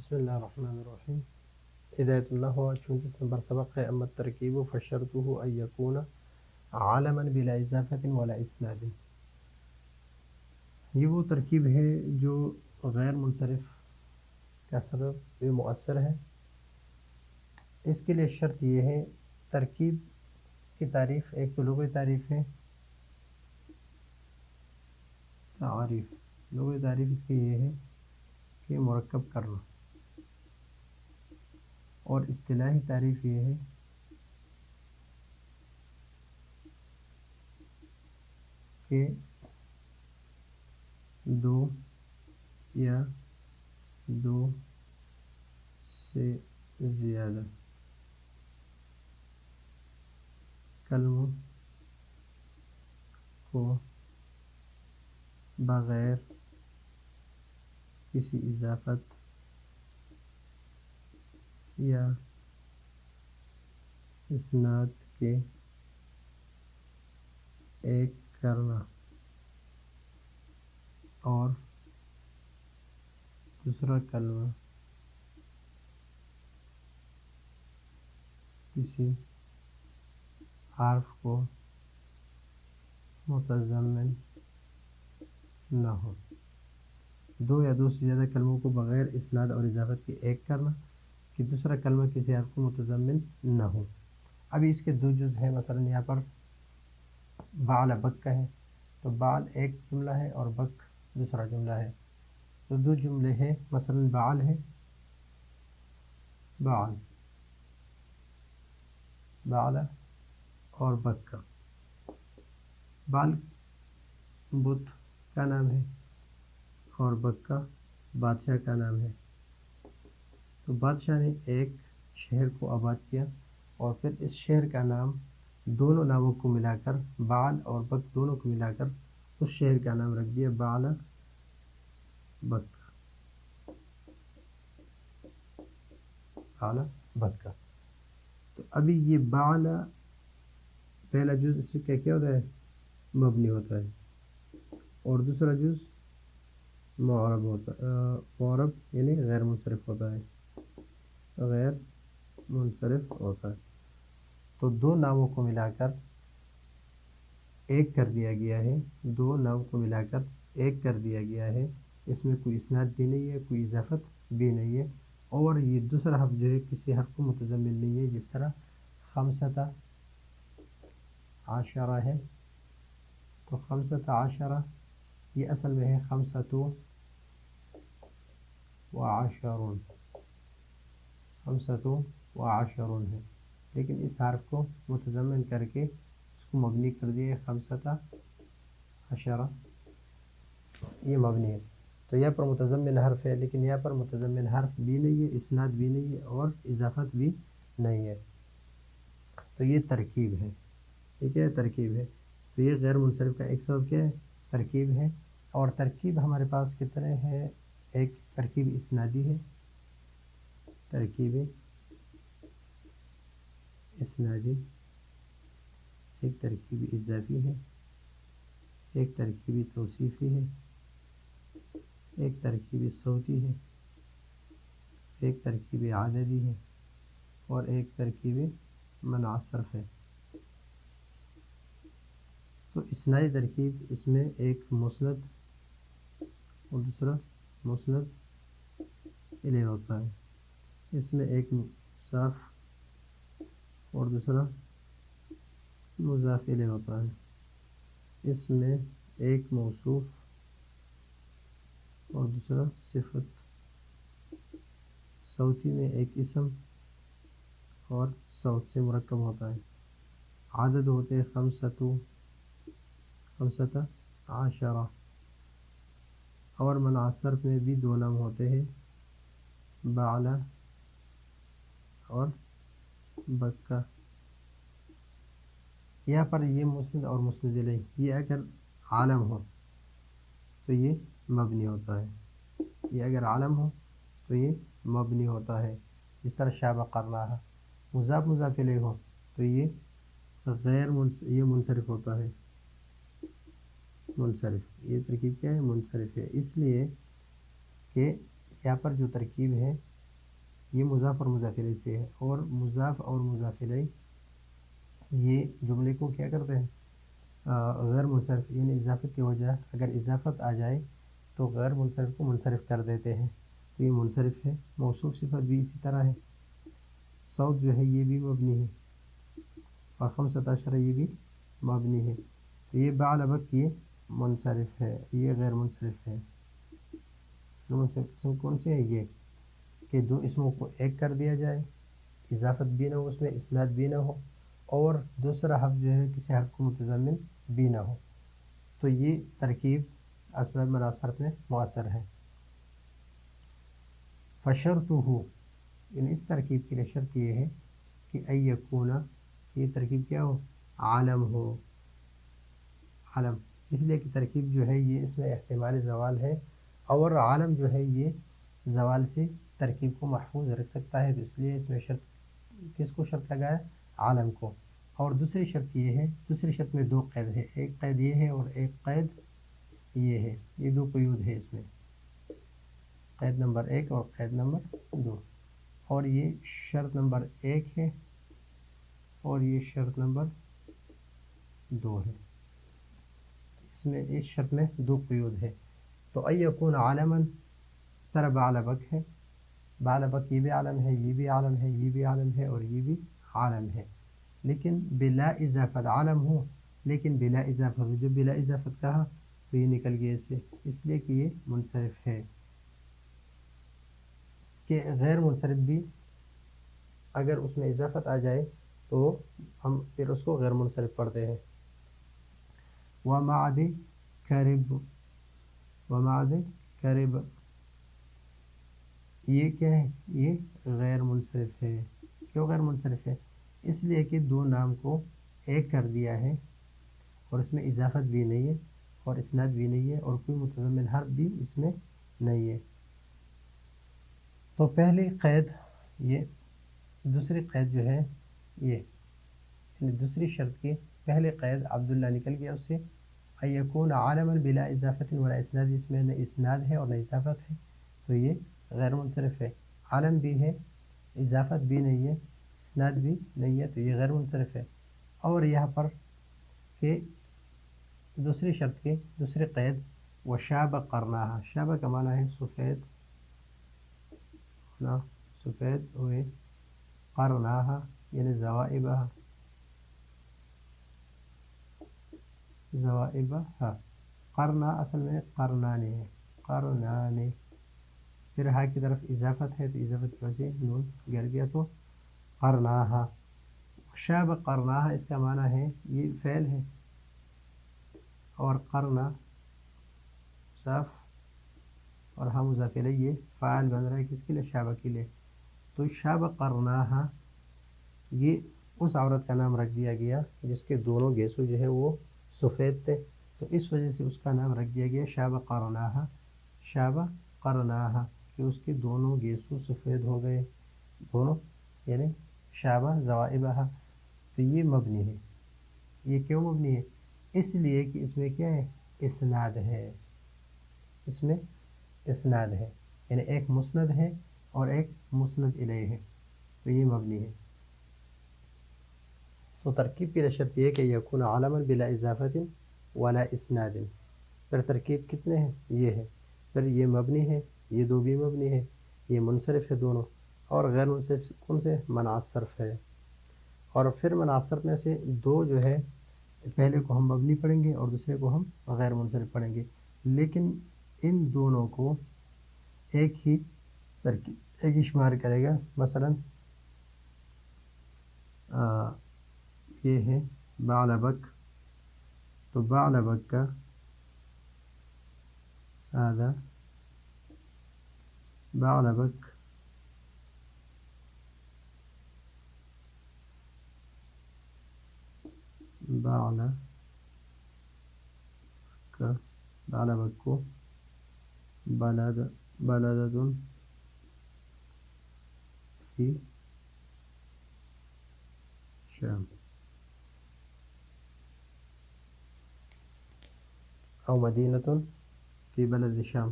بسم اللہ الرحمن الرحیم. ہدایت اللہ 34 نمبر سبق ہے. اما الترکیب فشرطه ان یکون عالما بلا اضافت ولا اسناد. یہ وہ ترکیب ہے جو غیر منصرف کا سبب مؤثر ہے. اس کے لیے شرط یہ ہے، ترکیب کی تعریف ایک تو لغوی تعریف ہے. لغوی تعریف اس کی یہ ہے کہ مرکب کرنا، اور اصطلاحی تعریف یہ ہے کہ دو یا دو سے زیادہ کلموں کو بغیر کسی اضافت یا اسناد کے ایک کرنا اور دوسرا کلمہ کسی حرف کو متضمن نہ ہو. دو یا دو سے زیادہ کلموں کو بغیر اسناد اور اضافت کے ایک کرنا کہ دوسرا کلمہ کسی حرف کو متضمن نہ ہو. ابھی اس کے دو جز ہیں. مثلا یہاں پر بعل بک کا ہے، تو بعل ایک جملہ ہے اور بک دوسرا جملہ ہے، تو دو جملے ہیں. مثلا بعل ہے، بعل اور بک کا. بعل بت کا نام ہے اور بک کا بادشاہ کا نام ہے. تو بادشاہ نے ایک شہر کو آباد کیا اور پھر اس شہر کا نام دونوں ناموں کو ملا کر، بعل اور بک دونوں کو ملا کر اس شہر کا نام رکھ دیا بعل بک. تو ابھی یہ بعل پہلا جز اس سے کیا ہوتا ہے؟ مبنی ہوتا ہے، اور دوسرا جز معرب ہوتا ہے. معرب یعنی غیر منصرف ہوتا ہے، غیر منصرف ہوتا ہے. تو دو ناموں کو ملا کر ایک کر دیا گیا ہے. دو ناموں کو ملا کر ایک کر دیا گیا ہے. اس میں کوئی اسناد بھی نہیں ہے، کوئی اضافت بھی نہیں ہے، اور یہ دوسرا حرف جو ہے کسی حرف کو متضمن نہیں ہے. جس طرح خمسۃ عشرہ ہے، تو خمسۃ عشرہ یہ اصل میں ہے خمسۃ وعشرون، خمسۃ وعشرون ہے، لیکن اس حرف کو متضمن کر کے اس کو مبنی کر دیا خمسۃ عشرہ، یہ مبنی ہے. تو یہاں پر متضمن حرف ہے، لیکن یہاں پر متضمن حرف بھی نہیں ہے، اسناد بھی نہیں ہے، اور اضافت بھی نہیں ہے. تو یہ ترکیب ہے. یہ کیا ہے؟ ترکیب ہے. تو یہ غیر منصرف کا ایک سبب کیا ہے؟ ترکیب ہے. اور ترکیب ہمارے پاس کتنے ہیں؟ ایک ترکیب اسنادی ہے، ترکیب اسنادی، ایک ترکیب اضافی ہے، ایک ترکیبی توصیفی ہے، ایک ترکیبی صوتی ہے، ایک ترکیبی عددی ہے، اور ایک ترکیبی منع صرف ہے. تو اسنادی ترکیب اس میں ایک مسند اور دوسرا مسند الیہ ہوتا ہے. اس میں ایک مضاف اور دوسرا مضاف الیہ ہوتا ہے. اس میں ایک موصوف اور دوسرا صفت. صوتی میں ایک اسم اور صوت سے مرکب ہوتا ہے. عدد ہوتے ہیں خمسۃ عشرہ. اور منع صرف میں بھی دو نام ہوتے ہیں، بعل اور بکہ. یہاں پر یہ مسند اور مسند الیہ یہ اگر عالم ہو تو یہ مبنی ہوتا ہے. یہ اگر عالم ہو تو یہ مبنی ہوتا ہے. جس طرح شابہ قرناہا. مضاف مضاف الیہ ہو تو یہ یہ منصرف ہوتا ہے. منصرف، یہ ترکیب کیا ہے؟ منصرف ہے. اس لیے کہ یہاں پر جو ترکیب ہے یہ مضاف اور مضاف الیہ سے ہے، اور مضاف اور مضاف الیہ یہ جملے کو کیا کرتے ہیں غیر منصرف، یعنی اضافت کی وجہ اگر اضافت آ جائے تو غیر منصرف کو منصرف کر دیتے ہیں، تو یہ منصرف ہے۔ موصوف صفت بھی اسی طرح ہے، صوت جو ہے یہ بھی مبنی ہے، اور خمسۃ عشر یہ بھی مبنی ہے، تو یہ بعل بک یہ منصرف ہے، یہ غیر منصرف ہے۔ منصرف قسم کون سے ہے؟ یہ کہ دو اسموں کو ایک کر دیا جائے، اضافت بھی نہ ہو، اس میں اسناد بھی نہ ہو، اور دوسرا حرف جو ہے کسی حرف کو متضمن بھی نہ ہو، تو یہ ترکیب اسماء مناصرف میں مؤثر ہے۔ فشرطہ، یعنی اس ترکیب کے لیے شرط یہ ہے کہ ان یکون، یہ ترکیب کیا ہو؟ عالم ہو، عالم، اس لیے کہ ترکیب جو ہے یہ اس میں احتمال زوال ہے، اور عالم جو ہے یہ زوال سے ترکیب کو محفوظ رکھ سکتا ہے، تو اس لیے اس میں شرط کس کو شرط لگایا؟ عالم کو۔ اور دوسری شرط یہ ہے، دوسری شرط میں دو قید ہے، ایک قید یہ ہے اور ایک قید یہ ہے، یہ دو قیود ہے اس میں، قید نمبر 1 اور قید نمبر 2، اور یہ شرط نمبر 1 ہے اور یہ شرط نمبر 2 ہے، اس میں اس شرط میں دو قیود ہے۔ تو ان یکون عالما، اس طرح بعل بک ہے، بعل بک یہ بھی عالم ہے، یہ بھی عالم ہے، یہ بھی عالم ہے، اور یہ بھی عالم ہے، لیکن بلا اضافت عالم ہو لیکن بلا اضافت ہو، جو بلا اضافت کہا تو یہ نکل گیا اس سے، اس لیے کہ یہ منصرف ہے۔ کہ غیر منصرف بھی اگر اس میں اضافت آ جائے تو ہم پھر اس کو غیر منصرف پڑھتے ہیں۔ وَمَعَدِ كَرِبْ، وَمَعَدِ كَرِبْ، یہ کیا ہے؟ یہ غیر منصرف ہے۔ کیوں غیر منصرف ہے؟ اس لیے کہ دو نام کو ایک کر دیا ہے، اور اس میں اضافت بھی نہیں ہے اور اسناد بھی نہیں ہے اور کوئی متضمن حرف بھی اس میں نہیں ہے۔ تو پہلی قید یہ، دوسری قید جو ہے یہ، یعنی دوسری شرط کی پہلی قید عبداللہ نکل گیا اس سے، ان یکون عالما بلا اضافت ولا اسناد، اس میں نہ اسناد ہے اور نہ اضافت ہے، تو یہ غیر منصرف ہے۔ عالم بھی ہے، اضافت بھی نہیں ہے، اسناد بھی نہیں ہے، تو یہ غیر منصرف ہے۔ اور یہاں پر کہ دوسری شرط کی دوسری قید، وشاب قرناہا، شابہ کا معنی ہے سفید، سفید ہوئے، قرناہا یعنی زوائبہ، زوائبہ، قرنا اصل میں قرنانے ہے، قرنانے، پھر ہا کی طرف اضافت ہے تو اضافت کی وجہ سے نون گر گیا تو قرناہا۔ شاب قرناہا اس کا معنی ہے یہ فعل ہے، اور قرنا صاف اور ہم مضاف الیہ یہ فاعل بن رہا ہے کس کے لیے؟ شابہ کے لیے، تو شاب قرناہا یہ اس عورت کا نام رکھ دیا گیا جس کے دونوں گیسو جو ہے وہ سفید تھے، تو اس وجہ سے اس کا نام رکھ دیا گیا شاب قرناہا، شاب قرناہا، کہ اس کے دونوں گیسو سفید ہو گئے، دونوں یعنی شابہ زوائبہ، تو یہ مبنی ہے۔ یہ کیوں مبنی ہے؟ اس لیے کہ اس میں کیا ہے؟ اسناد ہے، اس میں اسناد ہے، یعنی ایک مسند ہے اور ایک مسند الیہ ہے، تو یہ مبنی ہے۔ تو ترکیب کی شرط یہ کہ یکون عالما بلا اضافت ولا اسناد، پھر ترکیب کتنے ہیں؟ یہ ہے، پھر یہ مبنی ہے، یہ دو بھی مبنی ہے، یہ منصرف ہے دونوں، اور غیر منصرف کون سے؟ مناصرف ہے۔ اور پھر مناصرف میں سے دو جو ہے پہلے کو ہم مبنی پڑھیں گے اور دوسرے کو ہم غیر منصرف پڑھیں گے، لیکن ان دونوں کو ایک ہی ترکیب، ایک ہی شمار کرے گا۔ مثلا یہ ہے بعل بک، تو بعل بک کا هذا بعل بک، بعل کا، بعل بک کو بلد، بلد فی شام، او مدینة فی بلد شام۔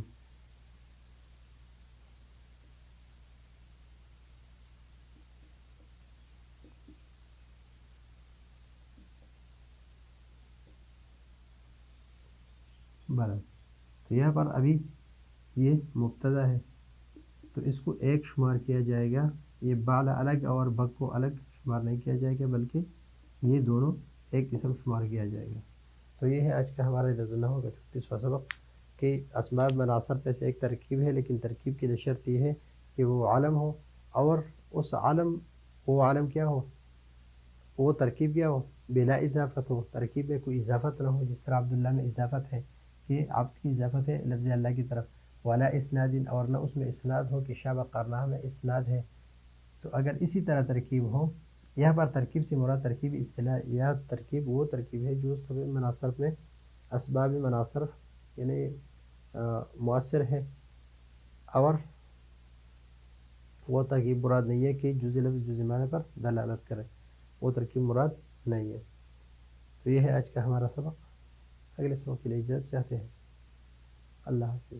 بلد. تو یہاں پر ابھی یہ مبتدا ہے تو اس کو ایک شمار کیا جائے گا. یہ بال الگ اور بک کو الگ شمار نہیں کیا جائے گا بلکہ یہ دونوں ایک اسم شمار کیا جائے گا. تو یہ ہے آج کا ہمارا درس نحو کا 36واں سبق کہ اسماء مناصر پہ سے ایک ترکیب ہے، لیکن ترکیب کی شرط یہ ہے کہ وہ عالم ہو اور اس عالم وہ عالم کیا ہو، وہ ترکیب کیا ہو، بلا اضافت ہو، ترکیب میں کوئی اضافت نہ ہو. جس طرح عبداللہ میں اضافت ہے کہ عبد کی اضافت ہے لفظ اللہ کی طرف، ولا اسناد، اور نہ اس میں اسناد ہو کہ شابہ قرنہ میں اسناد ہے. تو اگر اسی طرح ترکیب ہو، یہاں پر ترکیب سے مراد ترکیب اصطلاح یا ترکیب وہ ترکیب ہے جو سب مناصرف میں اسباب مناصرف یعنی مؤثر ہے، اور وہ ترکیب مراد نہیں ہے کہ جزء لفظ جزء معنی پر دلالت کرے، وہ ترکیب مراد نہیں ہے. تو یہ ہے آج کا ہمارا سبق. اگلے سبق کے لیے اجازت چاہتے ہیں. اللہ حافظ.